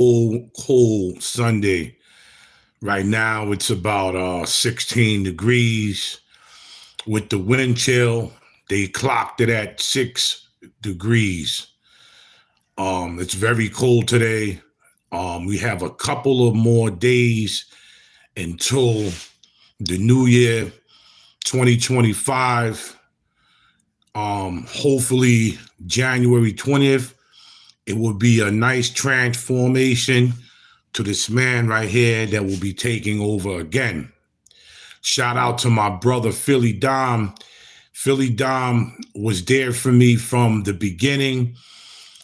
cold Sunday. Right now, it's about 16 degrees with the wind chill. They clocked it at 6 degrees. It's very cold today. We have a couple of more days until the new year, 2025. Hopefully January 20th, it will be a nice transformation to this man right here that will be taking over again. Shout out to my brother, Philly Dom. Philly Dom was there for me from the beginning.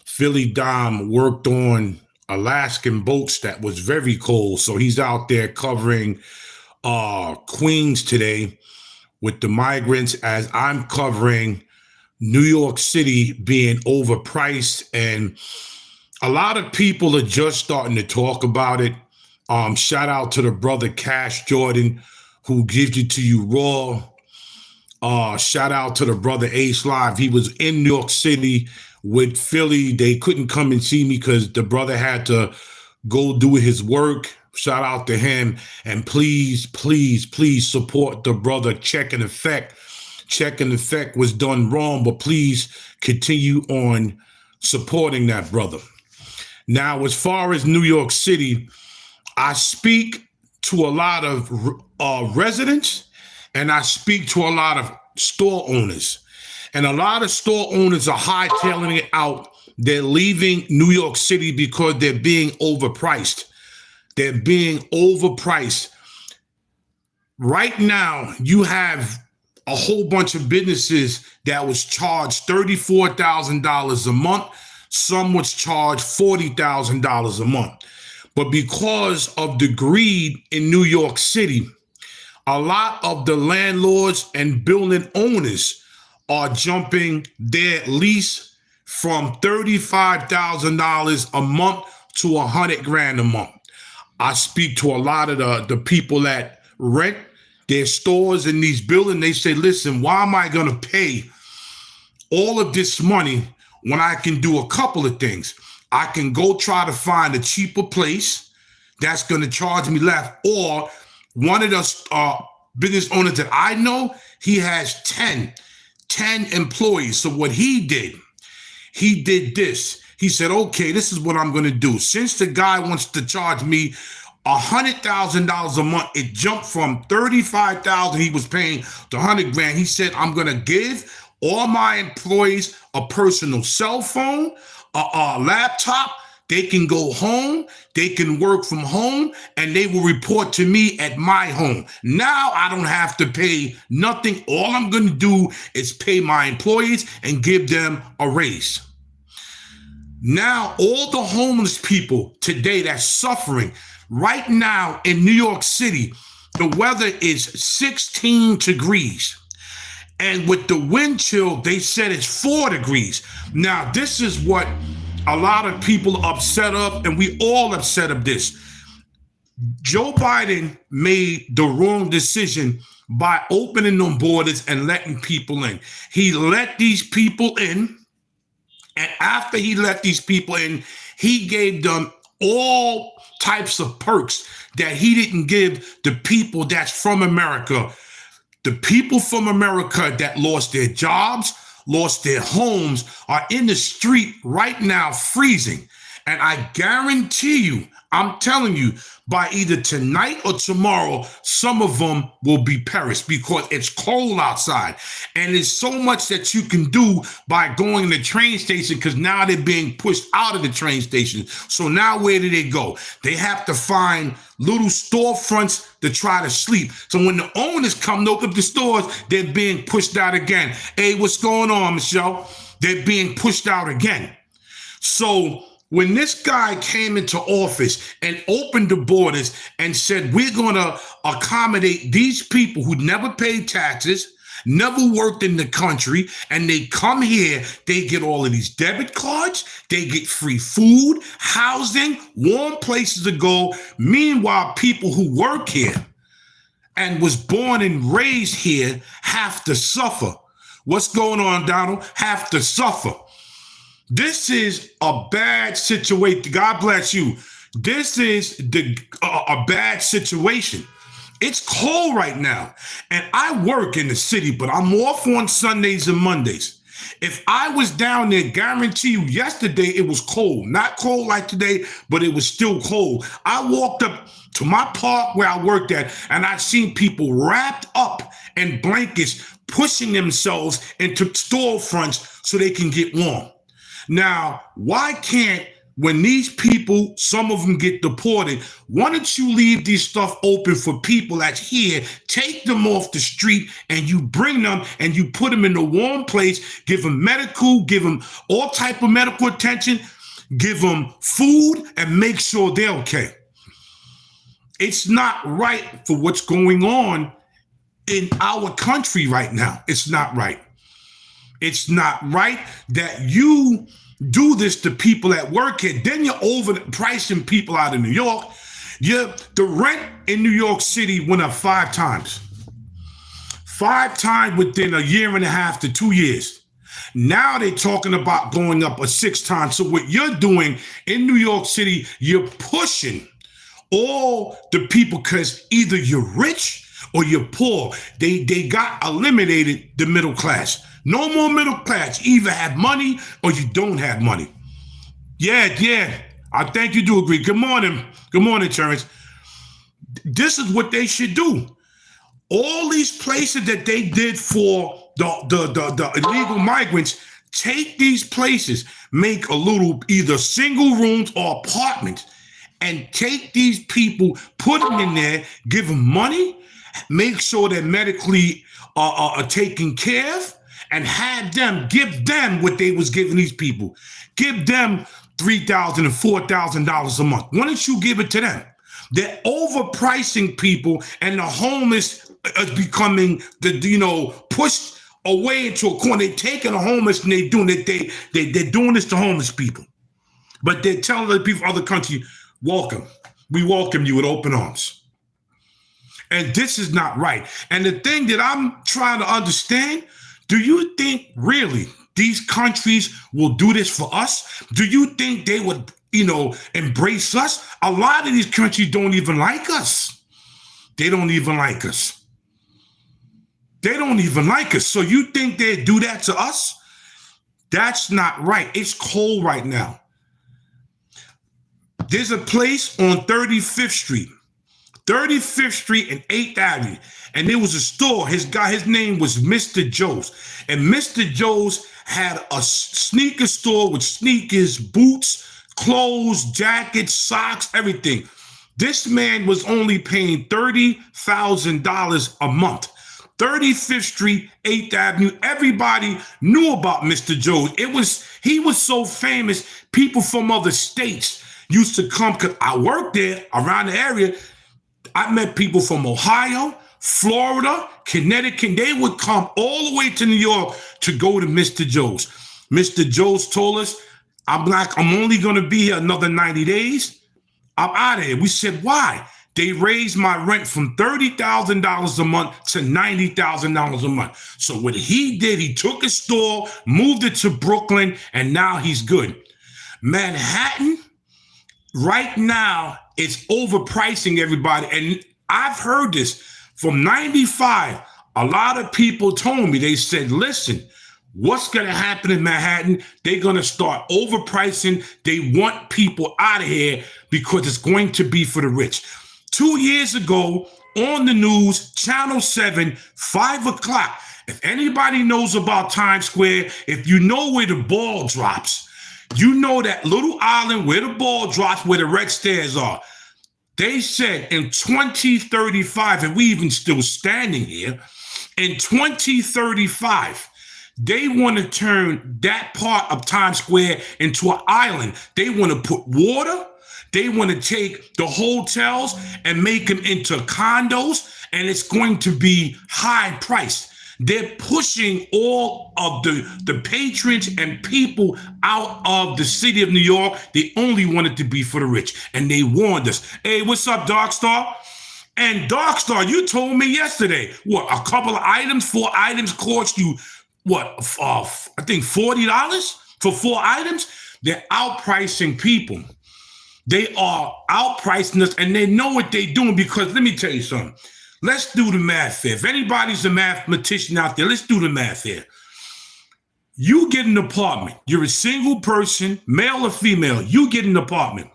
Philly Dom worked on Alaskan boats that was very cold. So he's out there covering Queens today with the migrants as I'm covering New York City being overpriced. And a lot of people are just starting to talk about it. Shout out to the brother Cash Jordan, who gives it to you raw. Shout out to the brother Ace Live. He was in New York City with Philly. They couldn't come and see me because the brother had to go do his work. Shout out to him. And please, please, please support the brother Check and Effect. Check and Effect was done wrong, but please continue on supporting that brother. Now, as far as New York City, I speak to a lot of residents and I speak to a lot of store owners. And a lot of store owners are hightailing it out. They're leaving New York City because they're being overpriced. They're being overpriced. Right now, you have a whole bunch of businesses that was charged $34,000 a month. Some was charged $40,000 a month. But because of the greed in New York City, a lot of the landlords and building owners are jumping their lease from $35,000 a month to $100,000 a month. I speak to a lot of the people that rent their stores in these buildings. They say, listen, why am I going to pay all of this money when I can do a couple of things? I can go try to find a cheaper place that's going to charge me less. Or one of the business owners that I know, he has 10 employees. So what he did this. He said, okay, this is what I'm going to do. Since the guy wants to charge me $100,000 a month, it jumped from $35,000 he was paying to $100,000. He said, I'm going to give all my employees a personal cell phone, a laptop. They can go home, they can work from home, and they will report to me at my home. Now I don't have to pay nothing. All I'm going to do is pay my employees and give them a raise. Now, all the homeless people today that's suffering right now in New York City, the weather is 16 degrees. And with the wind chill, they said it's 4 degrees. Now, this is what a lot of people are upset of, and we all upset of this. Joe Biden made the wrong decision by opening them borders and letting people in. He let these people in. And after he let these people in, he gave them all types of perks that he didn't give the people that's from America. The people from America that lost their jobs, lost their homes, are in the street right now freezing. And I guarantee you, I'm telling you, by either tonight or tomorrow, some of them will be perished because it's cold outside. And there's so much that you can do by going to the train station, because now they're being pushed out of the train station. So now where do they go? They have to find little storefronts to try to sleep. So when the owners come to open up the stores, they're being pushed out again. Hey, what's going on, Michelle? They're being pushed out again. So when this guy came into office and opened the borders and said, we're going to accommodate these people who never paid taxes, never worked in the country, and they come here, they get all of these debit cards, they get free food, housing, warm places to go. Meanwhile, people who work here and was born and raised here have to suffer. What's going on, Donald? Have to suffer. This is a bad situation. God bless you. This is a bad situation. It's cold right now, and I work in the city, but I'm off on Sundays and Mondays. If I was down there, guarantee you, yesterday it was cold. Not cold like today, but it was still cold. I walked up to my park where I worked at, and I seen people wrapped up in blankets, pushing themselves into storefronts so they can get warm. Now, why can't, when these people, some of them get deported, why don't you leave these stuff open for people that's here, take them off the street, and you bring them and you put them in a warm place, give them medical, give them all type of medical attention, give them food, and make sure they're okay. It's not right for what's going on in our country right now. It's not right. It's not right that you do this to people at work here. Then you're overpricing people out of New York. The rent in New York City went up 5 times. 5 times within a year and a half to 2 years. Now they're talking about going up a 6th time. So what you're doing in New York City, you're pushing all the people, because either you're rich or you're poor. They got eliminated the middle class. No more middle class. You either have money or you don't have money. Yeah. I think you do agree. Good morning. Good morning, Terrence. This is what they should do. All these places that they did for the illegal migrants, take these places, make a little either single rooms or apartments, and take these people, put them in there, give them money, make sure they're medically are taken care of, and give them what they was giving these people. Give them $3,000 and $4,000 a month. Why don't you give it to them? They're overpricing people, and the homeless is becoming pushed away into a corner. They're taking the homeless and they're doing it. They're doing this to homeless people, but they're telling the people of other countries, welcome. We welcome you with open arms. And this is not right. And the thing that I'm trying to understand, do you think really these countries will do this for us? Do you think they would, embrace us? A lot of these countries don't even like us. They don't even like us. They don't even like us. So you think they'd do that to us? That's not right. It's cold right now. There's a place on 35th Street. 35th Street and 8th Avenue. And there was a store. His name was Mr. Joe's. And Mr. Joe's had a sneaker store with sneakers, boots, clothes, jackets, socks, everything. This man was only paying $30,000 a month. 35th Street, 8th Avenue. Everybody knew about Mr. Joe's. He was so famous, people from other states used to come, because I worked there around the area. I met people from Ohio, Florida, Connecticut. They would come all the way to New York to go to Mr. Joe's. Mr. Joe's told us, I'm only going to be here another 90 days. I'm out of here. We said, why? They raised my rent from $30,000 a month to $90,000 a month. So what he did, he took his store, moved it to Brooklyn, and now he's good. Manhattan, right now, it's overpricing everybody. And I've heard this from 95. A lot of people told me, they said, listen, what's going to happen in Manhattan? They're going to start overpricing. They want people out of here because it's going to be for the rich. 2 years ago on the news, Channel 7, 5 o'clock. If anybody knows about Times Square, if you know where the ball drops, you know that little island where the ball drops, where the red stairs are. They said in 2035, and we even still standing here, in 2035, they want to turn that part of Times Square into an island. They want to put water. They want to take the hotels and make them into condos, and it's going to be high priced. They're pushing all of the patrons and people out of the city of New York. They only want it to be for the rich. And they warned us. Hey, what's up, Darkstar? And Darkstar, you told me yesterday, a couple of items, 4 items cost you, I think $40 for 4 items? They're outpricing people. They are outpricing us, and they know what they're doing, because let me tell you something. Let's do the math here. If anybody's a mathematician out there, let's do the math here. You get an apartment. You're a single person, male or female. You get an apartment.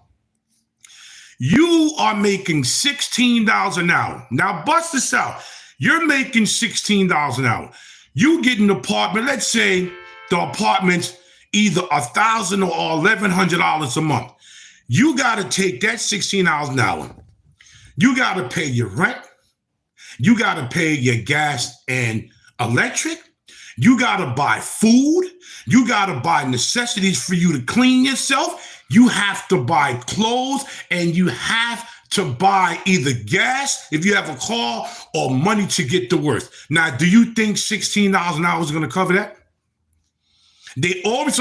You are making $16 an hour. Now, bust this out. You're making $16 an hour. You get an apartment. Let's say the apartment's either $1,000 or $1,100 a month. You got to take that $16 an hour. You got to pay your rent. You got to pay your gas and electric. You got to buy food. You got to buy necessities for you to clean yourself. You have to buy clothes, and you have to buy either gas if you have a car or money to get to work. Now, do you think $16 an hour is going to cover that? They always,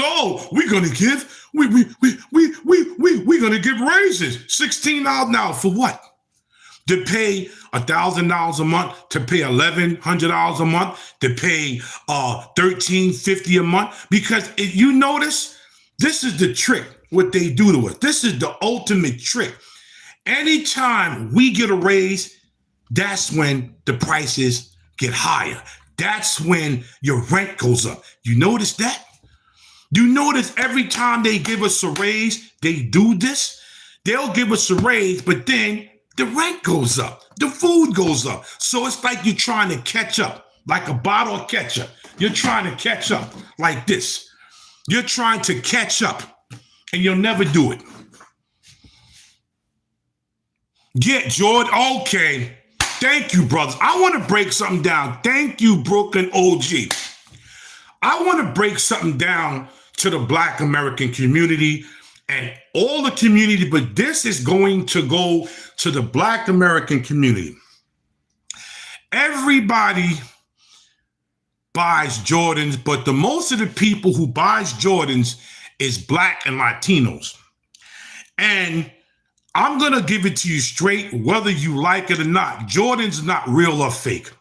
we're going to give, we're going to give raises. $16 an hour for what? To pay $1,000 a month, to pay $1,100 a month, to pay $1,350 a month. Because if you notice, this is the trick, what they do to us. This is the ultimate trick. Anytime we get a raise, that's when the prices get higher. That's when your rent goes up. You notice that? You notice every time they give us a raise, they do this. They'll give us a raise, but then the rent goes up. The food goes up. So it's like you're trying to catch up, like a bottle of ketchup. You're trying to catch up like this. You're trying to catch up, and you'll never do it. Yeah, George. Okay. Thank you, brothers. I want to break something down. Thank you, Brooklyn OG. I want to break something down to the Black American community and all the community, but this is going to go to the Black American community. Everybody buys Jordans, but the most of the people who buys Jordans is Black and Latinos. And I'm going to give it to you straight, whether you like it or not. Jordan's not real or fake.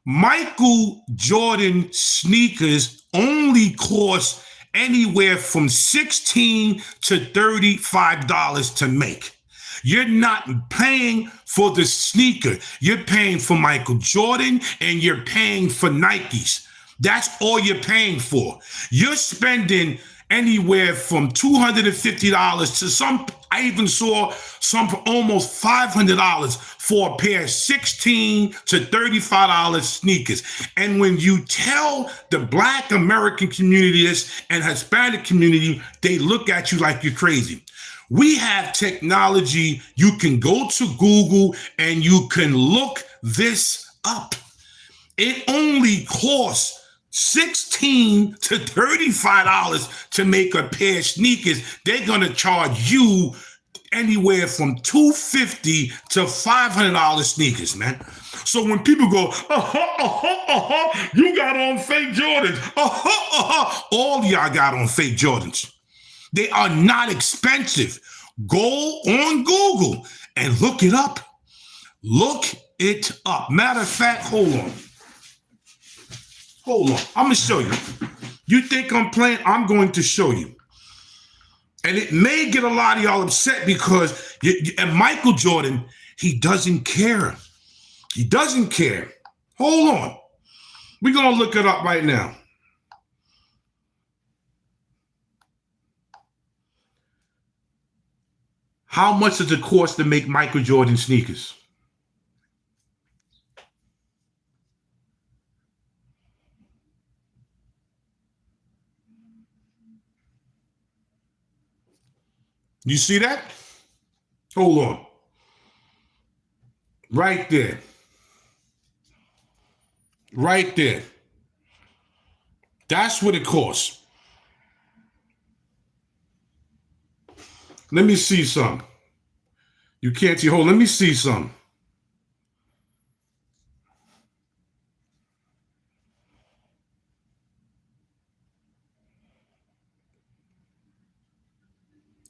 Michael Jordan sneakers only cost anywhere from $16 to $35 to make. You're not paying for the sneaker. You're paying for Michael Jordan, and you're paying for Nikes. That's all you're paying for. You're spending anywhere from $250 to some, I even saw some for almost $500 for a pair of $16 to $35 sneakers. And when you tell the Black American community this and Hispanic community, they look at you like you're crazy. We have technology. You can go to Google and you can look this up. It only costs $16 to $35 to make a pair of sneakers. They're going to charge you anywhere from $250 to $500 sneakers, man. So when people go, you got on fake Jordans. All y'all got on fake Jordans. They are not expensive. Go on Google and look it up. Look it up. Matter of fact, hold on. I'm going to show you. You think I'm playing? I'm going to show you. And it may get a lot of y'all upset because and Michael Jordan, he doesn't care. He doesn't care. Hold on. We're going to look it up right now. How much does it cost to make Michael Jordan sneakers? You see that? Hold on. Right there. Right there. That's what it costs. Let me see some. You can't see. Hold on. Let me see some.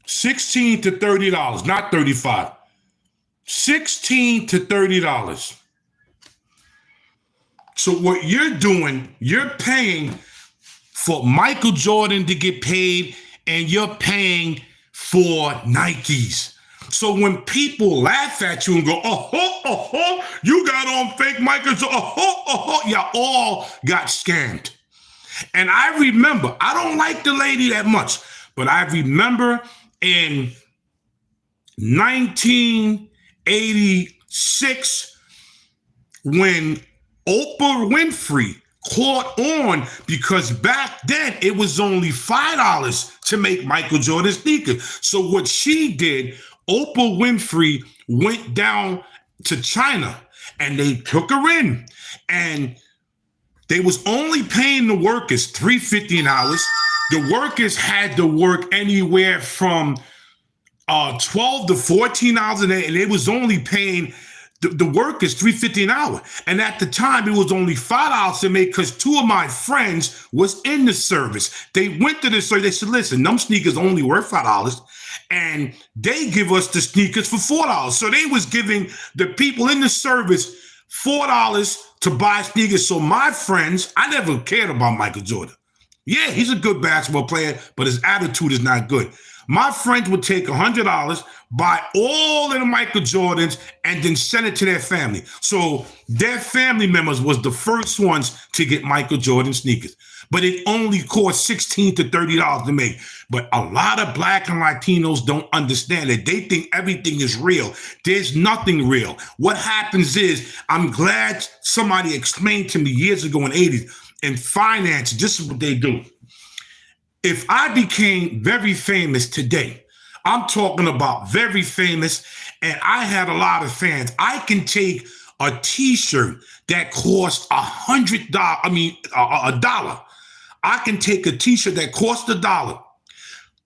$16 to $30, not $35. $16 to $30. So what you're doing, you're paying for Michael Jordan to get paid, and you're paying for Nikes. So when people laugh at you and go, you got on fake Michaels, y'all all got scammed. And I remember, I don't like the lady that much, but I remember in 1986 when Oprah Winfrey caught on, because back then it was only $5 to make Michael Jordan sneakers. So what she did, Oprah Winfrey went down to China and they took her in, and they was only paying the workers $3.50 an hour. The workers had to work anywhere from 12 to 14 hours a day, and they was only paying the workers $3.50 an hour. And at the time, it was only $5 to make, because two of my friends was in the service. They went to the service. They said, listen, them sneakers only worth $5, and they give us the sneakers for $4. So they was giving the people in the service $4 to buy sneakers. So my friends, I never cared about Michael Jordan. Yeah, he's a good basketball player, but his attitude is not good. My friends would take $100, buy all of the Michael Jordans, and then send it to their family. So their family members was the first ones to get Michael Jordan sneakers. But it only cost $16 to $30 to make. But a lot of Black and Latinos don't understand it. They think everything is real. There's nothing real. What happens is, I'm glad somebody explained to me years ago in the 80s, in finance, this is what they do. If I became very famous today, I'm talking about very famous, and I had a lot of fans, I can take a t-shirt that costs $100, a dollar. I can take a t-shirt that costs $1,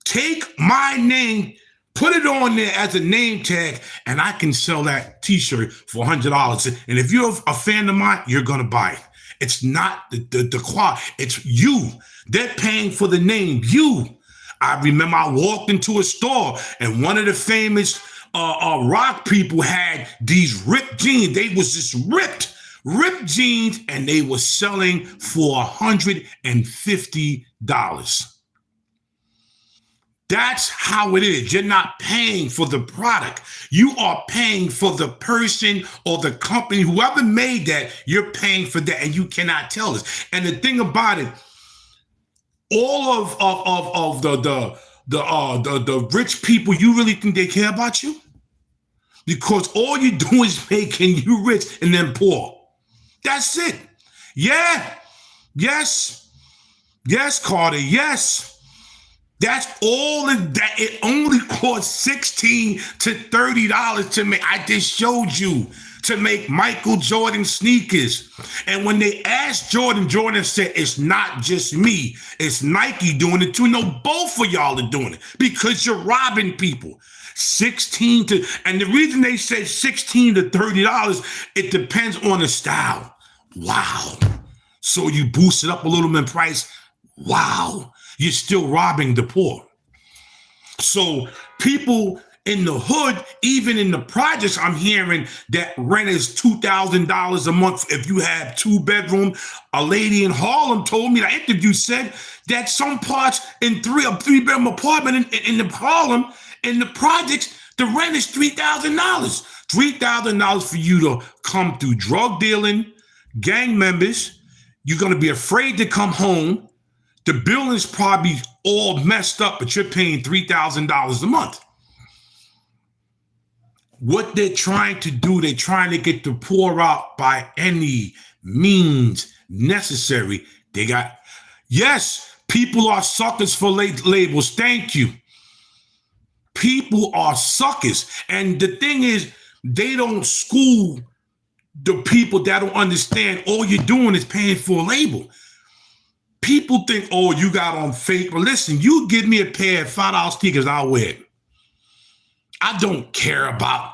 take my name, put it on there as a name tag, and I can sell that t-shirt for $100. And if you're a fan of mine, you're going to buy it. It's not the quality. It's you. They're paying for the name, you. I remember I walked into a store and one of the famous rock people had these ripped jeans. They was just ripped jeans, and they were selling for $150. That's how it is. You're not paying for the product. You are paying for the person or the company, whoever made that, you're paying for that, and you cannot tell us. And the thing about it, all of the rich people, you really think they care about you? Because all you do is making you rich and then poor. That's it. Yeah. Yes, Carter. Yes. That's all of that. It only costs $16 to $30 to make. I just showed you, to make Michael Jordan sneakers. And when they asked Jordan, Jordan said, it's not just me, it's Nike doing it too. No, both of y'all are doing it, because you're robbing people. And the reason they said $16 to $30, it depends on the style. Wow. So you boost it up a little bit in price. Wow. You're still robbing the poor. So people in the hood, even in the projects, I'm hearing that rent is $2,000 a month if you have 2-bedroom. A lady in Harlem told me, the interview said that some parts in three-bedroom apartment in the Harlem, in the projects, the rent is $3,000. $3,000 for you to come through drug dealing, gang members. You're going to be afraid to come home. The building's probably all messed up, but you're paying $3,000 a month. What they're trying to do, they're trying to get the poor out by any means necessary. Yes, people are suckers for labels. Thank you. People are suckers. And the thing is, they don't school the people that don't understand all you're doing is paying for a label. People think, oh, you got on fake. But listen, you give me a pair of $5 sneakers, I'll wear it. I don't care about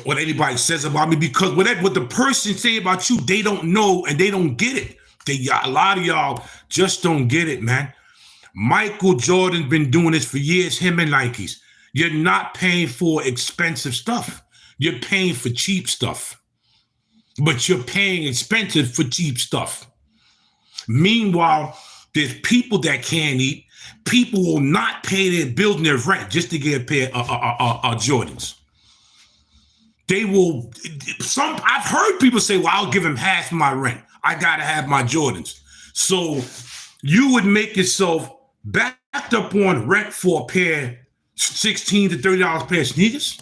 what anybody says about me, because what the person say about you, they don't know and they don't get it. A lot of y'all just don't get it, man. Michael Jordan's been doing this for years, him and Nikes. You're not paying for expensive stuff. You're paying for cheap stuff. But you're paying expensive for cheap stuff. Meanwhile, there's people that can't eat. People will not pay their bills and their rent just to get a pair of Jordans. They will. I've heard people say, "Well, I'll give him half my rent. I gotta have my Jordans." So you would make yourself backed up on rent for a pair, $16 to $30 pair of sneakers.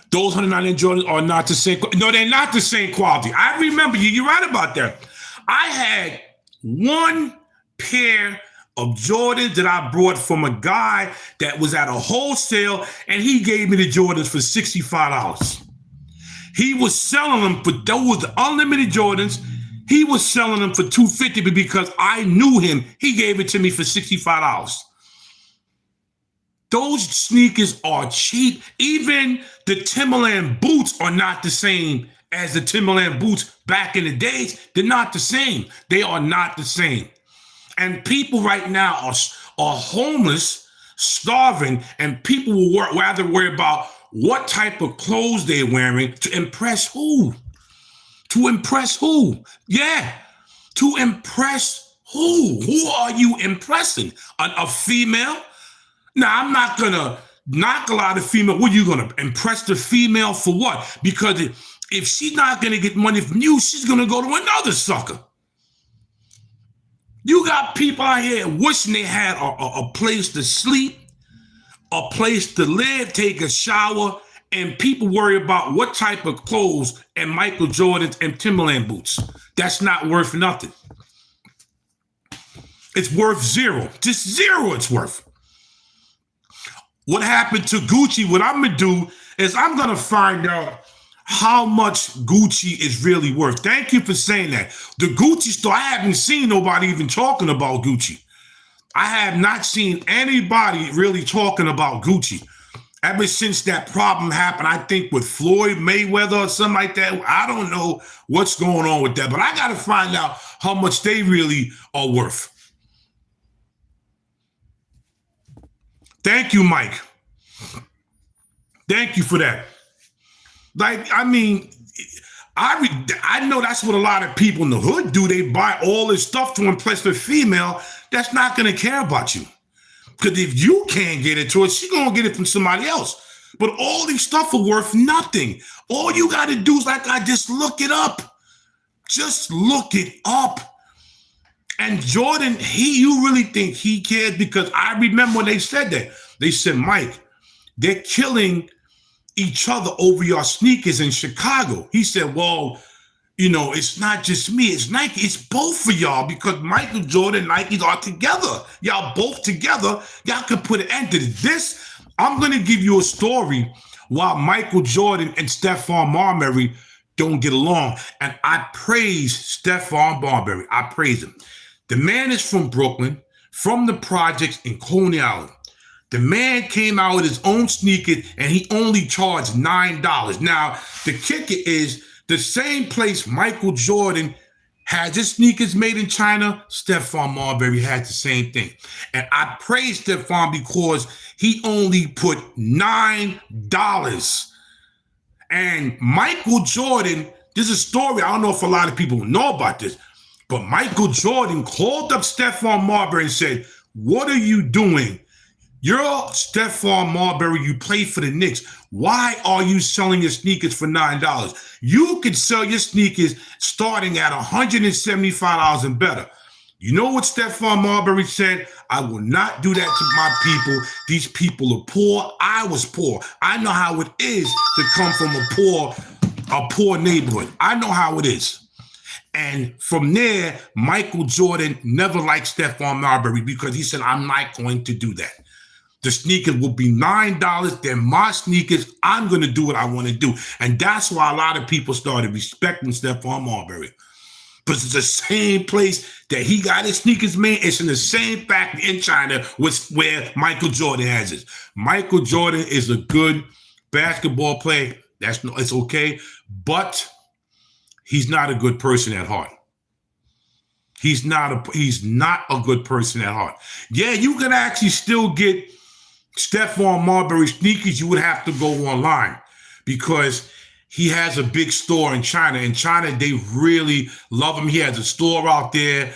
Those 199 Jordans are not the same. No, they're not the same quality. I remember you. You're right about that. I had one pair of Jordans that I brought from a guy that was at a wholesale, and he gave me the Jordans for $65. He was selling them for those unlimited Jordans. He was selling them for $250, but because I knew him, he gave it to me for $65. Those sneakers are cheap. Even the Timberland boots are not the same as the Timberland boots back in the days. They're not the same. They are not the same. And people right now are homeless, starving, and people will rather worry about what type of clothes they're wearing to impress who? To impress who? Yeah, to impress who? Who are you impressing? A female? Now, I'm not going to knock a lot of female. What are you going to impress the female for what? Because if she's not going to get money from you, she's going to go to another sucker. You got people out here wishing they had a place to sleep, a place to live, take a shower, and people worry about what type of clothes and Michael Jordans and Timberland boots. That's not worth nothing. It's worth zero. Just zero it's worth. What happened to Gucci, what I'm going to do is I'm going to find out how much Gucci is really worth. Thank you for saying that. The Gucci store, I haven't seen nobody even talking about Gucci. I have not seen anybody really talking about Gucci. Ever since that problem happened, I think with Floyd Mayweather or something like that, I don't know what's going on with that, but I got to find out how much they really are worth. Thank you, Mike. Thank you for that. Like, I mean, I know that's what a lot of people in the hood do. They buy all this stuff to impress the female that's not going to care about you. Because if you can't get it to her, she's going to get it from somebody else. But all these stuff are worth nothing. All you got to do is, like, just look it up. Just look it up. And Jordan, you really think he cares? Because I remember when they said that. They said, Mike, they're killing each other over your sneakers in Chicago. He said, well, you know, it's not just me, it's Nike, it's both of y'all, because Michael Jordan and Nikes are together. Y'all both together, y'all could put an end to this. I'm gonna give you a story while Michael Jordan and Stephon Marbury don't get along. And I praise Stephon Marbury, I praise him. The man is from Brooklyn, from the projects in Coney Island. The man came out with his own sneakers and he only charged $9. Now, the kicker is the same place Michael Jordan had his sneakers made in China, Stephon Marbury had the same thing. And I praise Stephon because he only put $9. And Michael Jordan, this is a story, I don't know if a lot of people know about this, but Michael Jordan called up Stephon Marbury and said, what are you doing? You're Stephon Marbury, you play for the Knicks. Why are you selling your sneakers for $9? You could sell your sneakers starting at $175 and better. You know what Stephon Marbury said? I will not do that to my people. These people are poor. I was poor. I know how it is to come from a poor neighborhood. I know how it is. And from there, Michael Jordan never liked Stephon Marbury because he said, I'm not going to do that. The sneakers will be $9. They're my sneakers. I'm going to do what I want to do. And that's why a lot of people started respecting Stephon Marbury. Because it's the same place that he got his sneakers made. It's in the same factory in China where Michael Jordan has it. Michael Jordan is a good basketball player. It's okay. But he's not a good person at heart. He's not a good person at heart. Yeah, you can actually still get Stephon Marbury sneakers. You would have to go online because he has a big store in China. In China, they really love him. He has a store out there.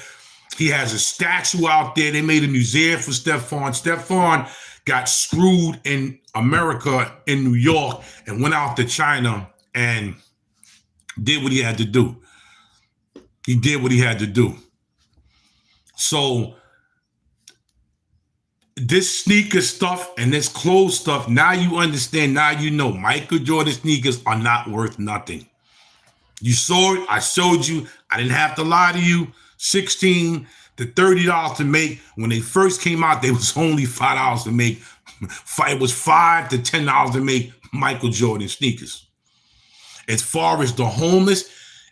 He has a statue out there. They made a museum for Stephon. Stephon got screwed in America, in New York, and went out to China and did what he had to do. He did what he had to do. So this sneaker stuff and this clothes stuff, now you understand, now you know Michael Jordan sneakers are not worth nothing. You saw it, I showed you, I didn't have to lie to you. $16 to $30 to make. When they first came out, they was only $5 to make. It was $5 to $10 to make Michael Jordan sneakers. As far as the homeless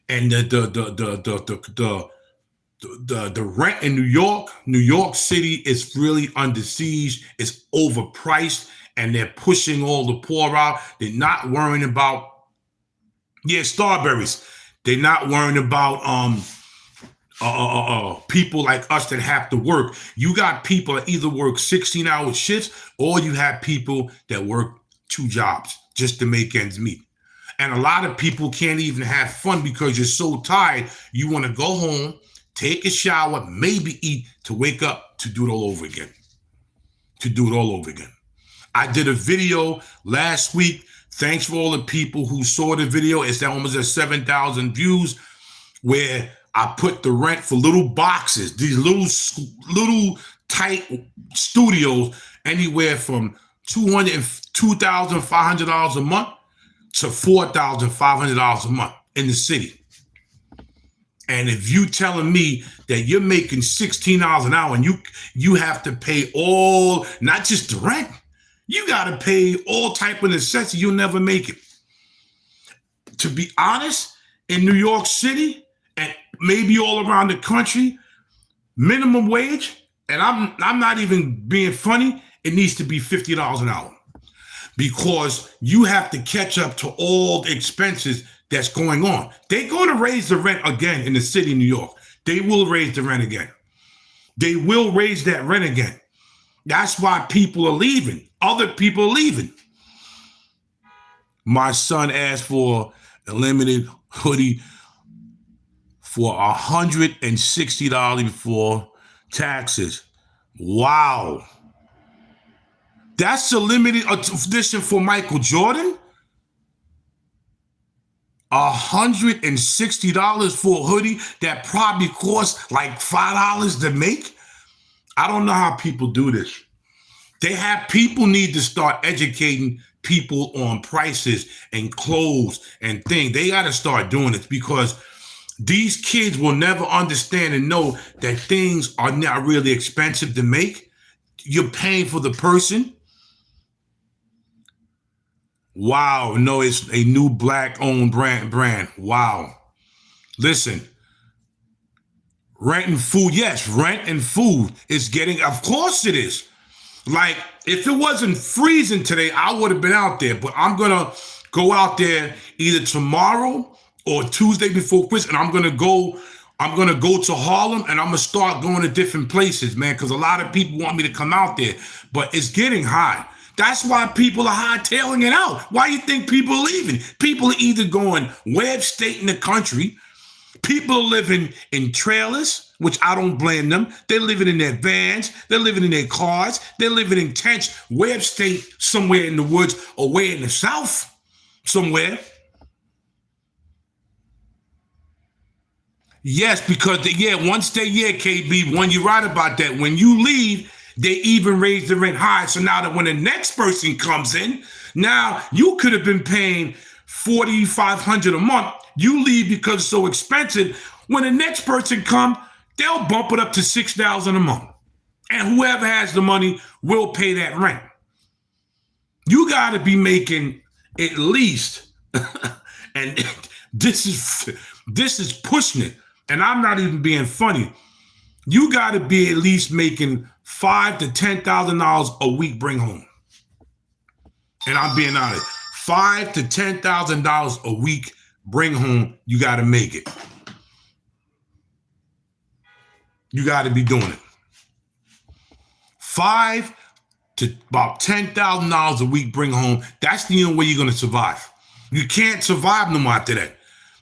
and the rent in New York City is really under siege. It's overpriced, and they're pushing all the poor out. They're not worrying about, Starburys. They're not worrying about people like us that have to work. You got people that either work 16-hour shifts, or you have people that work 2 jobs just to make ends meet. And a lot of people can't even have fun because you're so tired. You want to go home, take a shower, maybe eat, to wake up to do it all over again. I did a video last week. Thanks for all the people who saw the video. It's almost at 7,000 views, where I put the rent for little boxes, these little tight studios, anywhere from $2,500 a month to $4,500 a month in the city. And if you telling me that you're making $16 an hour and you have to pay all, not just the rent, you got to pay all type of necessities, you'll never make it. To be honest, in New York City and maybe all around the country, minimum wage, and I'm not even being funny, it needs to be $50 an hour, because you have to catch up to all the expenses that's going on. They're going to raise the rent again in the city of New York. They will raise the rent again. They will raise that rent again. That's why people are leaving. Other people are leaving. My son asked for a limited hoodie for $160 before taxes. Wow. That's a limited edition for Michael Jordan? $160 for a hoodie that probably costs like $5 to make? I don't know how people do this. People need to start educating people on prices and clothes and things. They got to start doing it, because these kids will never understand and know that things are not really expensive to make. You're paying for the person. Wow, no, it's a new Black-owned brand. Wow. Listen, rent and food, yes, rent and food is getting, of course it is. Like, if it wasn't freezing today, I would have been out there, but I'm going to go out there either tomorrow or Tuesday before Christmas, and I'm going to go to Harlem, and I'm going to start going to different places, man, because a lot of people want me to come out there, but it's getting high. That's why people are hightailing it out. Why you think people are leaving? People are either going web state in the country. People are living in trailers, which I don't blame them. They're living in their vans. They're living in their cars. They're living in tents, web state somewhere in the woods or way in the South somewhere. Yes, because once KB, when you're right about that, when you leave, they even raise the rent high. So now that when the next person comes in, now you could have been paying $4,500 a month. You leave because it's so expensive. When the next person comes, they'll bump it up to $6,000 a month. And whoever has the money will pay that rent. You got to be making at least, and this is pushing it. And I'm not even being funny. You got to be at least making $5,000 to $10,000 a week bring home. And I'm being honest, $5,000 to $10,000 a week bring home. You got to make it. You got to be doing it. $5,000 to about $10,000 a week bring home. That's the only way you're going to survive. You can't survive no more after that.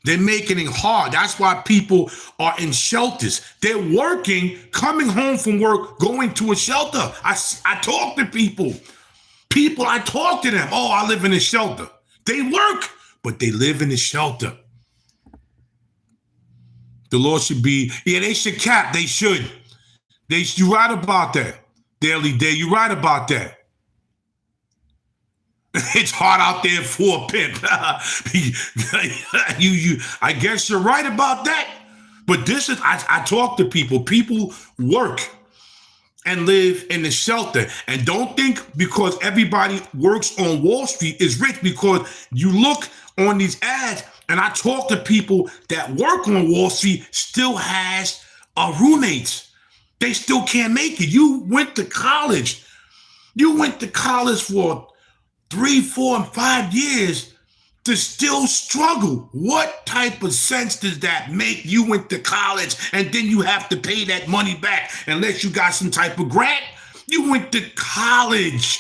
They're making it hard. That's why people are in shelters. They're working, coming home from work, going to a shelter. I talk to people. I talk to them. Oh, I live in a shelter. They work, but they live in a shelter. The law should be, they should cap. They should. You're right about that. Daily Day, you're right about that. It's hard out there for a pimp. I guess you're right about that. But this is, I talk to people. People work and live in the shelter. And don't think because everybody works on Wall Street is rich, because you look on these ads, and I talk to people that work on Wall Street still has roommates. They still can't make it. You went to college. You went to college for 3, 4, and 5 years to still struggle. What type of sense does that make? You went to college and then you have to pay that money back unless you got some type of grant. You went to college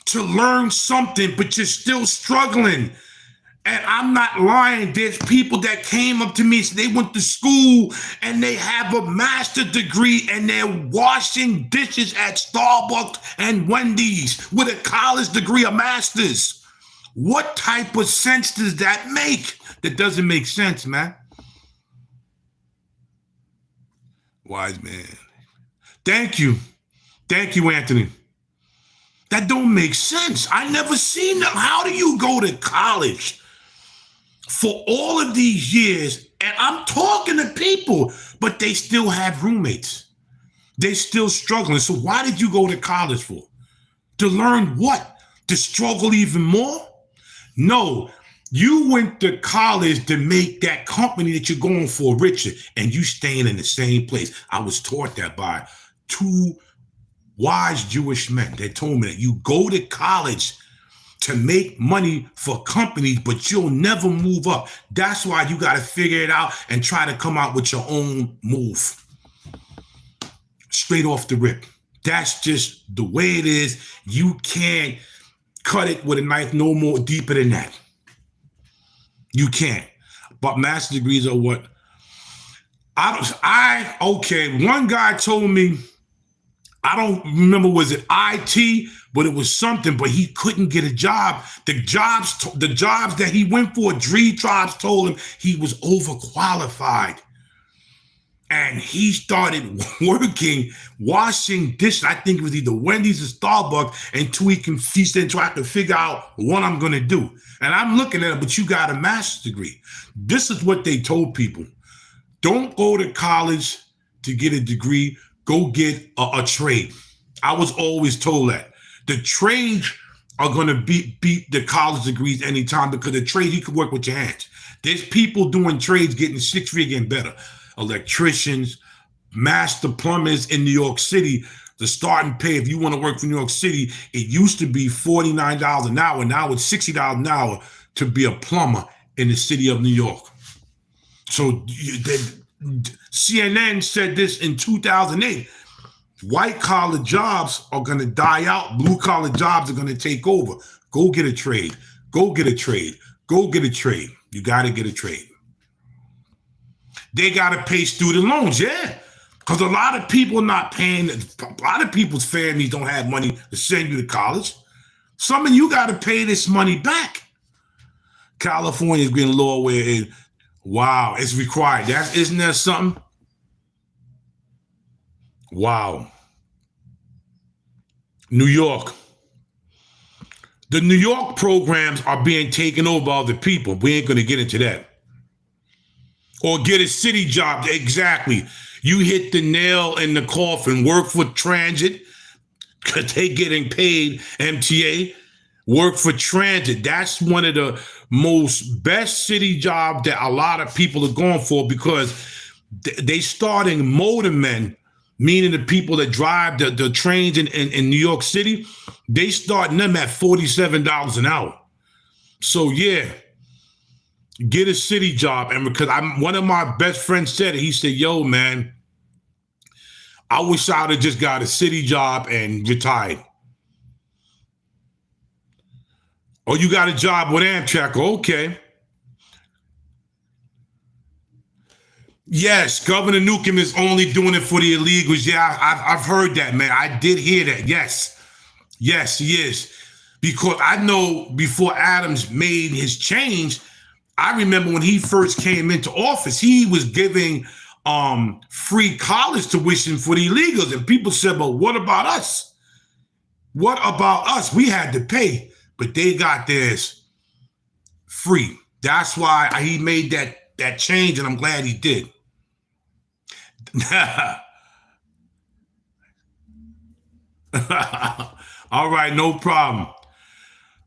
to learn something, but you're still struggling. And I'm not lying. There's people that came up to me, so they went to school and they have a master's degree and they're washing dishes at Starbucks and Wendy's with a college degree, a master's. What type of sense does that make? That doesn't make sense, man. Wise man. Thank you. Thank you, Anthony. That don't make sense. I never seen that. How do you go to college for all of these years, and I'm talking to people, but they still have roommates? They still struggling. So why did you go to college for? To learn what? To struggle even more? No, you went to college to make that company that you're going for richer, and you staying in the same place. I was taught that by 2 wise Jewish men. They told me that you go to college to make money for companies, but you'll never move up. That's why you got to figure it out and try to come out with your own move. Straight off the rip. That's just the way it is. You can't cut it with a knife no more deeper than that. You can't. But master degrees are what? Okay, one guy told me, I don't remember, was it IT, but it was something, but he couldn't get a job. The jobs that he went for, jobs told him he was overqualified. And he started working, washing dishes. I think it was either Wendy's or Starbucks, until he said, try to figure out what I'm going to do. And I'm looking at it, but you got a master's degree. This is what they told people. Don't go to college to get a degree. Go get a trade. I was always told that. The trades are going to beat the college degrees anytime, because the trade, you can work with your hands. There's people doing trades getting 6-figure and better. Electricians, master plumbers in New York City. The starting pay, if you want to work for New York City, it used to be $49 an hour. Now it's $60 an hour to be a plumber in the city of New York. So CNN said this in 2008. White collar jobs are going to die out. Blue collar jobs are going to take over. Go get a trade. Go get a trade. Go get a trade. You got to get a trade. They got to pay student loans. Yeah. Because a lot of people not paying. A lot of people's families don't have money to send you to college. Some of you got to pay this money back. California's getting a law where wow, it's required. Isn't that something? Wow. New York. The New York programs are being taken over by other people. We ain't going to get into that. Or get a city job. Exactly. You hit the nail in the coffin. Work for transit, because they getting paid, MTA. Work for transit. That's one of the most best city jobs that a lot of people are going for, because they starting motormen, meaning the people that drive the trains in New York City, they starting them at $47 an hour. So yeah, get a city job. And because one of my best friends said it, he said, yo, man, I wish I'd have just got a city job and retired. Oh, you got a job with Amtrak? Okay. Yes, Governor Newsom is only doing it for the illegals. Yeah, I've heard that, man. I did hear that. Yes, yes, he is. Because I know before Adams made his change, I remember when he first came into office, he was giving free college tuition for the illegals. And people said, but what about us? What about us? We had to pay, but they got theirs free. That's why he made that change, and I'm glad he did. All right, no problem.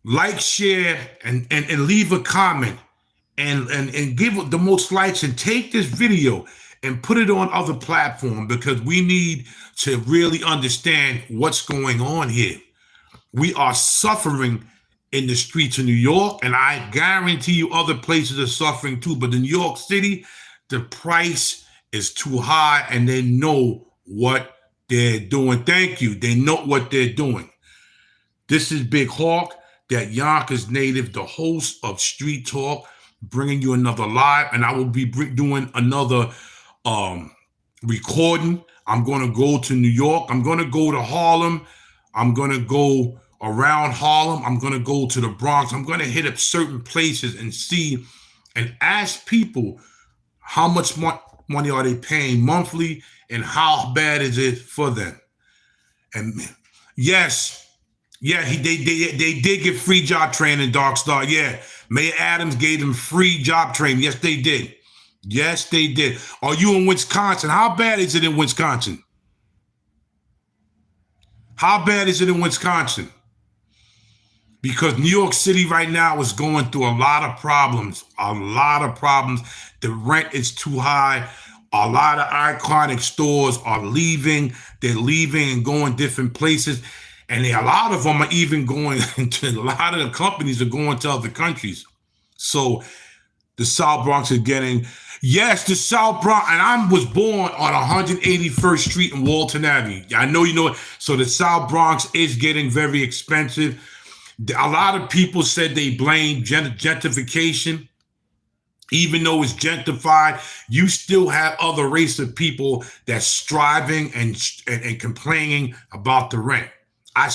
Like, share, and leave a comment, and give the most likes, and take this video and put it on other platforms, because we need to really understand what's going on here. We are suffering in the streets of New York, and I guarantee you other places are suffering too. But in New York City, the price is too high, and they know what they're doing. Thank you. They know what they're doing. This is Big Hawk, that Yonkers native, the host of Street Talk, bringing you another live, and I will be doing another recording. I'm going to go to New York. I'm going to go to Harlem. I'm going to go around Harlem. I'm going to go to the Bronx. I'm going to hit up certain places and see and ask people how much money are they paying monthly, and how bad is it for them. And yes, yeah, they did get free job training, Dark Star. Yeah, Mayor Adams gave them free job training. Yes, they did. Yes, they did. Are you in Wisconsin? How bad is it in Wisconsin? How bad is it in Wisconsin? Because New York City right now is going through a lot of problems. A lot of problems. The rent is too high. A lot of iconic stores are leaving. They're leaving and going different places. And a lot of them are even going to, a lot of the companies are going to other countries. So the South Bronx is getting, yes, the South Bronx, and I was born on 181st Street in Walton Avenue. I know you know it. So the South Bronx is getting very expensive. A lot of people said they blame gentrification. Even though it's gentrified, you still have other race of people that's striving and complaining about the rent. I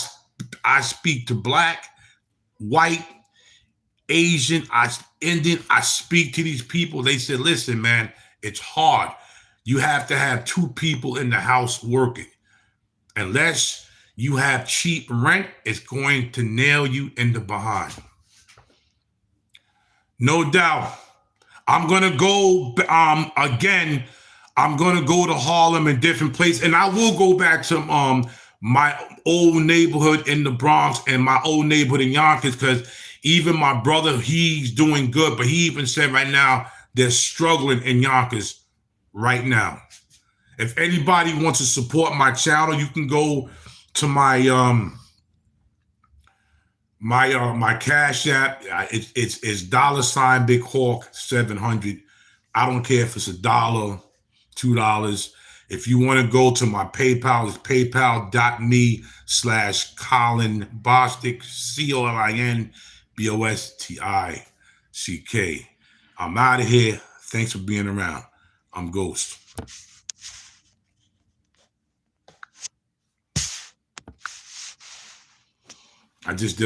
speak to Black, white, Asian, Indian. I speak to these people. They said, listen, man, it's hard. You have to have two people in the house working. Unless you have cheap rent, it's going to nail you in the behind. No doubt. I'm going to go, again, I'm going to go to Harlem and different places. And I will go back to my old neighborhood in the Bronx and my old neighborhood in Yonkers, because even my brother, he's doing good. But he even said right now, they're struggling in Yonkers right now. If anybody wants to support my channel, you can go to my my Cash App. It's $ Big Hawk 700. I don't care if it's $1, $2. If you want to go to my PayPal, it's paypal.me/Colin Bostic, ColinBostic. I'm out of here. Thanks for being around. I'm Ghost. I just did